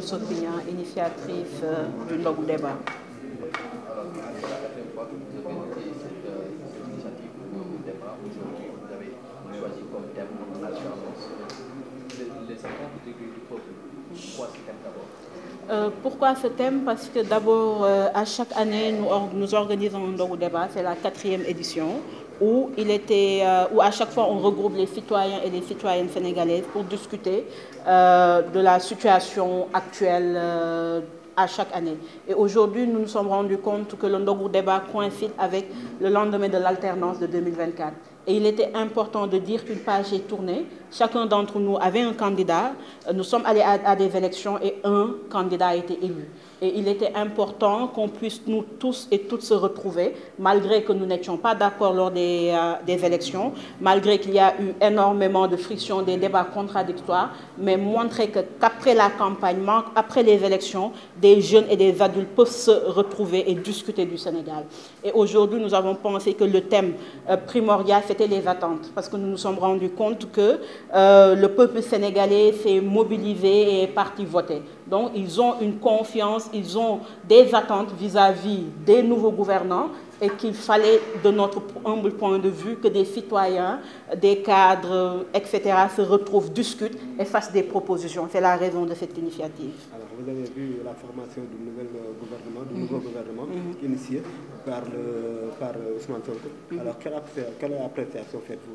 Sopignan, initiatrice du Ndogu Débat. Pourquoi ce thème? Parce que d'abord, à chaque année, nous organisons un Ndogu Débat, c'est la 4e édition, où à chaque fois on regroupe les citoyens et les citoyennes sénégalaises pour discuter de la situation actuelle à chaque année. Et aujourd'hui, nous nous sommes rendus compte que le Ndogu Débat coïncide avec le lendemain de l'alternance de 2024. Et il était important de dire qu'une page est tournée. Chacun d'entre nous avait un candidat. Nous sommes allés à des élections et un candidat a été élu. Et il était important qu'on puisse nous tous et toutes se retrouver, malgré que nous n'étions pas d'accord lors des élections, malgré qu'il y a eu énormément de frictions, des débats contradictoires, mais montrer qu'après la campagne, après les élections, des jeunes et des adultes peuvent se retrouver et discuter du Sénégal. Et aujourd'hui, nous avons pensé que le thème primordial, c'était les attentes, parce que nous nous sommes rendus compte que le peuple sénégalais s'est mobilisé et est parti voter. Donc, ils ont une confiance, ils ont des attentes vis-à-vis des nouveaux gouvernants et qu'il fallait, de notre humble point de vue, que des citoyens, des cadres, etc. se retrouvent, discutent et fassent des propositions. C'est la raison de cette initiative. Alors, vous avez vu la formation du nouveau gouvernement initié par Ousmane Sonko. Alors, quelle appréciation faites-vous?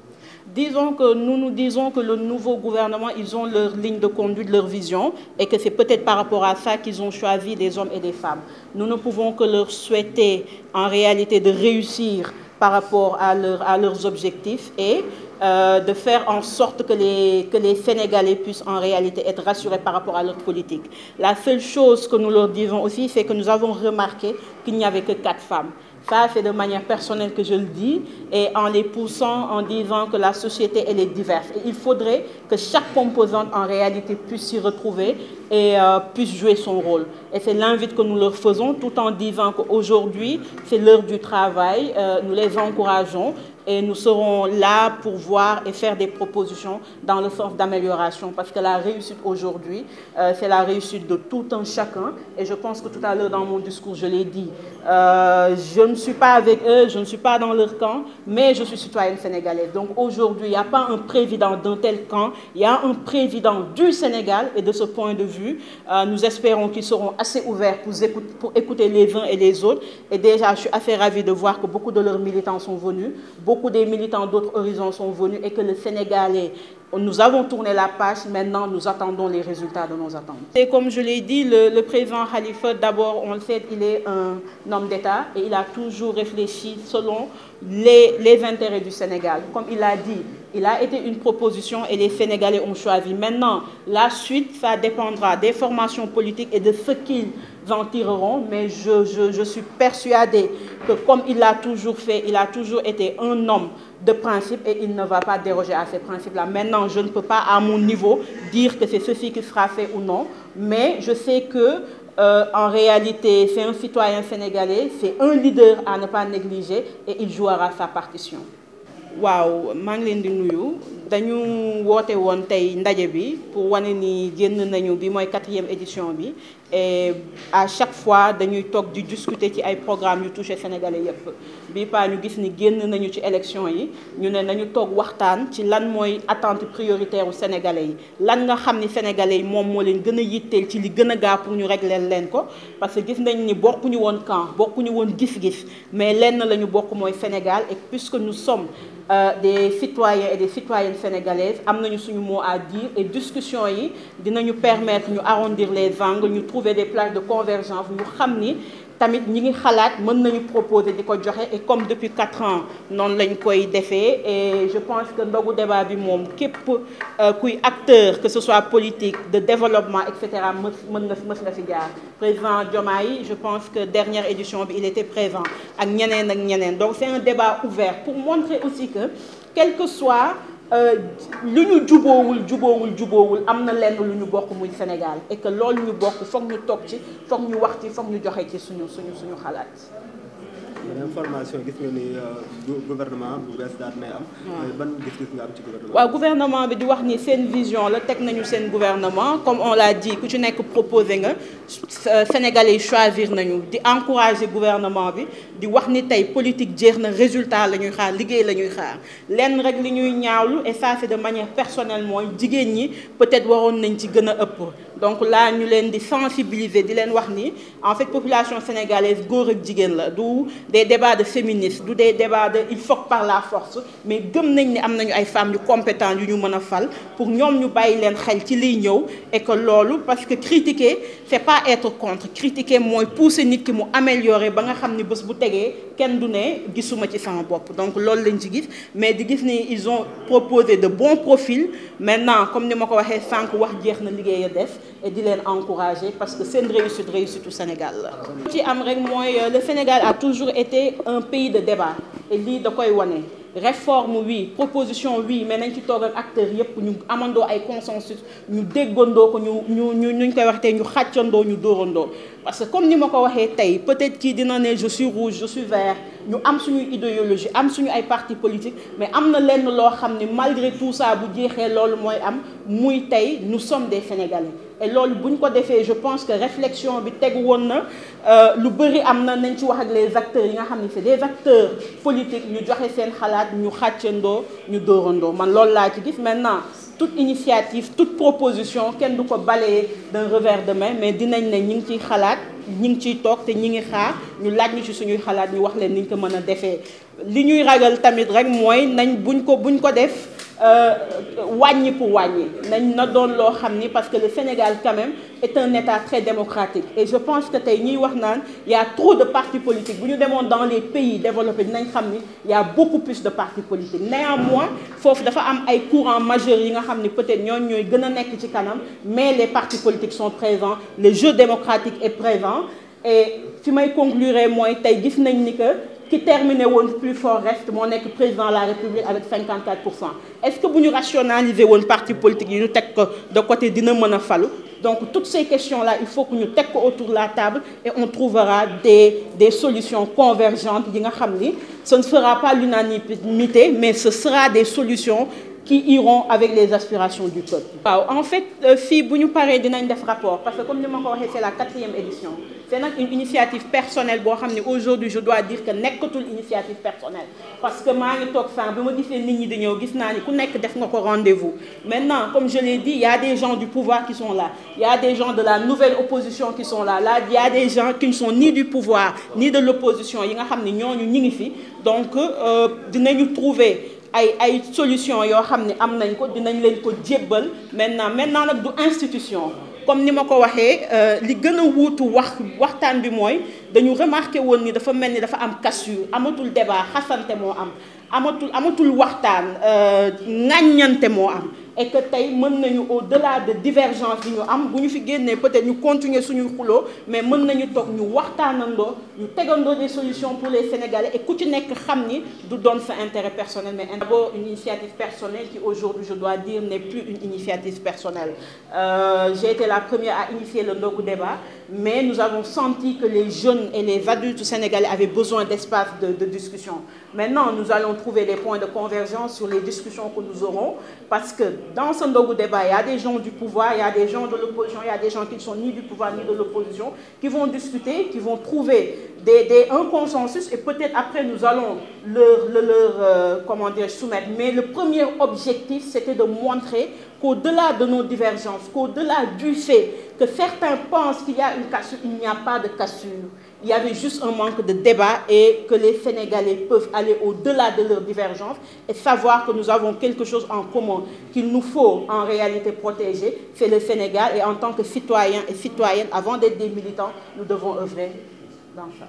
Disons que nous disons que le nouveau gouvernement, ils ont leur ligne de conduite, leur vision, et que c'est peut-être par rapport à ça qu'ils ont choisi des hommes et des femmes. Nous ne pouvons que leur souhaiter, en réalité, de réussir par rapport à leurs objectifs et de faire en sorte que les Sénégalais puissent en réalité être rassurés par rapport à leur politique. La seule chose que nous leur disons aussi, c'est que nous avons remarqué qu'il n'y avait que 4 femmes. Ça, c'est de manière personnelle que je le dis, et en les poussant, en disant que la société, elle est diverse. Et il faudrait que chaque composante, en réalité, puisse s'y retrouver et puisse jouer son rôle. Et c'est l'invite que nous leur faisons, tout en disant qu'aujourd'hui, c'est l'heure du travail, nous les encourageons, et nous serons là pour voir et faire des propositions dans le sens d'amélioration, parce que la réussite aujourd'hui, c'est la réussite de tout un chacun. Et je pense que tout à l'heure dans mon discours, je l'ai dit, je ne suis pas avec eux, je ne suis pas dans leur camp, mais je suis citoyenne sénégalaise. Donc aujourd'hui, il n'y a pas un président d'un tel camp, il y a un président du Sénégal, et de ce point de vue, nous espérons qu'ils seront assez ouverts pour écouter les uns et les autres. Et déjà, je suis assez ravie de voir que beaucoup de leurs militants sont venus. Beaucoup des militants d'autres horizons sont venus et que le Sénégalais, nous avons tourné la page, maintenant nous attendons les résultats de nos attentes. Et comme je l'ai dit, le président Khalifa, d'abord, on le sait, il est un homme d'État et il a toujours réfléchi selon les intérêts du Sénégal. Comme il a dit, il a été une proposition et les Sénégalais ont choisi. Maintenant, la suite, ça dépendra des formations politiques et de ce qu'ils en tireront, mais je suis persuadée que comme il l'a toujours fait, il a toujours été un homme de principe et il ne va pas déroger à ces principes-là. Maintenant, je ne peux pas à mon niveau dire que c'est ceci qui sera fait ou non, mais je sais que en réalité, c'est un citoyen sénégalais, c'est un leader à ne pas négliger et il jouera sa partition. Waaw, maa ngi leen di nuyu dañu woote woon tey ndaje bi pour wane ni génn nañu bi mooy 4e édition bi et à chaque fois dañuy toog di discuter ci ay programmes yu touché sénégalais yépp bi pa ñu gis ni génn nañu ci élection yi ñu ne nañu toog waxtaan ci lan mooy attente prioritaire u sénégalais yi lan nga xam ni sénégalais yi moom moo leen gën a yitteel ci li gën a gaaw pour ñu régler leen ko parce que gis nañ ni bokkuñu woon camp bokkuñu woon gis-gis mais lenn la ñu bokk mooy Sénégal et puisque nous sommes des citoyens et des citoyennes sénégalaises, am nañu suñu mot à dire et discussion yi dinañu permettre ñu arrondir les angles, ñu trouver des places de convergence, ñu xam ni tamit ñi ngi xalaat mën nañu proposer di ko joxe et comme depuis 4 ans noonu lañ koy defee et je pense que ndogu débat bi moom képp kuy acteur que ce soit politique de développement etc. mën nga fi jaar président Diomaye je pense que dernière édition bi il était présent ak ñeneen donc c'est un débat ouvert pour montrer aussi que quel que soit lu ñu juboowul am na lenn lu ñu bokk muy Sénégal et que loolu ñu bokk foog ñu toog ci foog ñu wax ci foog ñu joxe ci suñu xalaat L'information gis nga ni gouvernement bu bees daal may am. ban gis-gis nga am ci gouvernement. waaw gouvernement bi di wax ni seen vision la teg nañu seen gouvernement comme on l'a dit ku ci nekk proposé nga Sénégalais yi choisir nañu di encourager gouvernement bi di wax ni tey politique jeex na résultat la ñuy xaar liggéey la ñuy xaar lenn rek li ñuy ñaawlu et ça c'est de manière personnelle mooy jigéen ñi peut-être waroon nañ ci gën a ëpp. donc là ñu leen di sensibiliser di leen wax ni en fait population sénégalaise góor ak jigéen la du des débats de féministes du des débats de il faut par la force mais gëm nañ ni am nañu ay femmes yu compétentes yu ñu mën a fal pour ñoom ñu bàyyi leen xel ci liy ñëw et que loolu parce que critiquer c'est pas être contre critiquer mooy pousser nit ki mu améliorer ba nga xam ni bés bu tegee kenn du ne gisuma ci sama bopp donc loolu lañ ci gis mais di gis ni ils ont proposé de bons profils maintenant comme ni ma ko waxee sànq wax jeex na liggéey a def et di leen encourager parce que seen réussite au Sénégal la. ci am rek mooy le Sénégal a toujours été un pays de débat et lii da koy wane réforme oui proposition oui mais nañ ci toog ak acteurs yëpp ñu amandoo ay consensus ñu déggandoo ko ñu koy waxtee ñu xàccandoo ñu dóorandoo parce que comme ni ma ko waxee tey peut-être kii dina ne je suis rouge je suis vert ñu am suñu idéologie am suñu ay partis politiques mais am na lenn loo xam ne malgré tout ça bu jeexee loolu mooy am muy tey nous sommes des Sénégalais et loolu bu ñu ko defee je pense que réflexion bi tegu woon na lu bëri am na nañ ci wax ak les acteurs yi nga xam ne c'est des acteurs politiques ñu joxe seen xalaat ñu xàccandoo ñu dóorandoo man loolu laa ci gis maintenant toute initiative toute proposition kenn du ko balayer d'un revers de main mais dinañ ne ñi ngi ciy xalaat ñi ngi ciy toog te ñi ngi xaar ñu laaj ñu ci suñuy xalaat ñu wax leen ni ñu ko mën a defee li ñuy ragal tamit rek mooy nañ buñ ko def wàññi pour wàññi nañ na doon loo xam ni parce que le Sénégal quand même est un État très démocratique et je pense que tey ñuy wax naan y a trop de partis politiques bu ñu demoon dans les pays développés dinañ xam ni y a beaucoup plus de partis politiques néanmoins foofu dafa am ay courants majeurs yi nga xam ni peut-être ñooy gën a nekk ci kanam mais les partis politiques sont présents le jeu démocratique est présent et fi may conclure mooy tey gis nañ ni que qui terminé woon plus fort reste moo nekk président de la République avec 54%. Est-ce que bu ñu rationaliser woon parti politique yi ñu teg ko de côté dina mën a falu donc toutes ces questions-là il faut que ñu teg ko autour de la table et on trouvera des solutions convergentes yi nga xam ni ce ne sera pas l'unanimité mais ce sera des solutions qui iront avec les aspirations du peuple. waaw en fait fii bu ñu paree dinañ def rapport parce que comme ni ma ko waxee c'est la 4e édition c'est nag une initiative personnelle boo xam ne aujourd'hui je dois dire que nekkatul initiative personnelle parce que maa ngi toog sànq bi ma gisee nit ñi di ñëw gis naa ni ku nekk def nga ko rendez-vous maintenant comme je l'ai dit il y a des gens du pouvoir qui sont là il y a des gens de la nouvelle opposition qui sont là il y a des gens qui ne sont ni du pouvoir ni de l'opposition yi nga xam ne ñooñu ñi ngi fi donc dinañu trouver ay solution yoo xam ne am nañ ko dinañ leen ko jébbal maintenant nag du institution comme ni ma ko waxee li gën a wuutu waxtaan bi mooy dañu remarqué woon ni dafa mel ni dafa am cassure amatul débat xasante moo am amatul waxtaan ŋàññante moo am et que tey mën nañu au-delà de divergence yi ñu am bu ñu fi génnee peut-être ñu continuer suñuy xuloo mais mën nañu toog ñu waxtaanandoo ñu tegandoo des solutions pour les Sénégalais et ku ci nekk xam ni du doon sa intérêt personnel mais d'abord une initiative personnelle qui aujourd'hui je dois dire n'est plus une initiative personnelle j'ai été la première à initier le Ndogu Débat mais nous avons senti que les jeunes et les adultes sénégalais avaient besoin d'espace de discussion maintenant nous allons trouver des points de convergence sur les discussions que nous aurons parce que dans ce Ndogu Débat, il y a des gens du pouvoir, il y a des gens de l'opposition, il y a des gens qui ne sont ni du pouvoir ni de l'opposition, qui vont discuter, qui vont trouver un consensus et peut-être après nous allons leur soumettre. Mais le premier objectif, c'était de montrer qu'au-delà de nos divergences, qu'au-delà du fait que certains pensent qu'il y a une cassure, il n'y a pas de cassure. Il y avait juste un manque de débat et que les Sénégalais peuvent aller au-delà de leurs divergences et savoir que nous avons quelque chose en commun qu'il nous faut en réalité protéger, c'est le Sénégal et en tant que citoyens et citoyennes, avant d'être des militants, nous devons œuvrer dans ça.